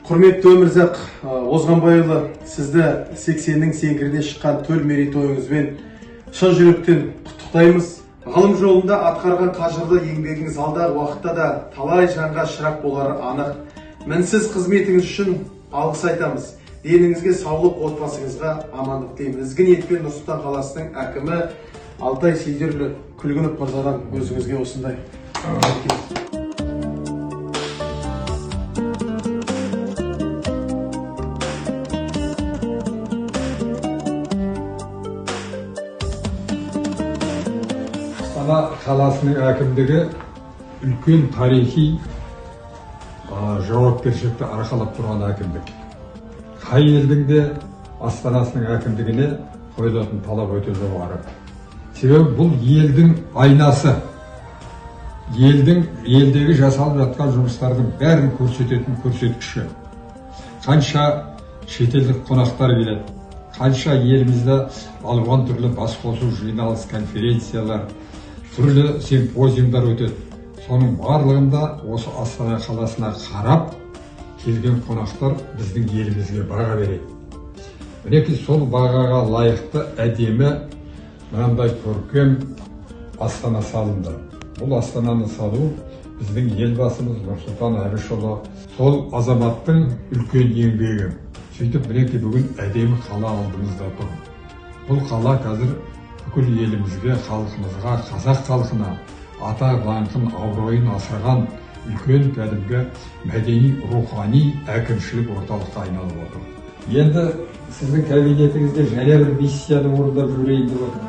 Құрметті Өмірзақ Озғанбайұлы, сізді 80-нің сеңгіріне шыққан төл мерейтойыңызбен шын жүректен құттықтаймыз. Ғылым жолында атқарған қажырлы еңбегіңіз алдағы уақытта да талай жанға шырақ болары анық. Мінсіз қызметіңіз үшін алғыс айтамыз. Деніңізге саулық, отбасыңызға амандық тілеймін. Ізгі ниетпен Нұр-Сұлтан қаласының әкімі Алтай Сейдерұлы Күлгінов мырзадан өзіңізге осындай. Астана қаласының әкімдігі үлкен тарихи жауапкершілікті арқалап тұрған әкімдік. Қай елдің де астанасының әкімдігіне қойылатын талап өте жоғары. Себебі бұл елдің айнасы, елдегі жасалып жатқан жұмыстардың бәрін көрсететін көрсеткіші. Қанша шетелдік қонақтар келеді, қанша елімізде алуан түрлі басқосу, жиналыс, конференциялар, түрлі симпозиумдар өтеді. Соның барлығында осы Астана қаласына қарап келген қонақтар біздің елімізге баға береді. Мінекей сол бағаға лайықты әдемі мынандай көркем Астана салынды. Бұл Астананы салу біздің елбасымыз Нұрсұлтан Әбішұлы, сол азаматтың үлкен еңбегі. Сөйтіп мінекей бүгін әдемі қала алдымызда тұр. Бұл қала қазір бүкіл елімізге, халқымызға, қазақ халқына ата даңқын, абыройын асырған үлкен кәдімгі мәдени, рухани әкімшілік орталыққа айналып отыр. Енді сіздің кабинетіңізде және бір миссияны орындап жүрейін деп отыр.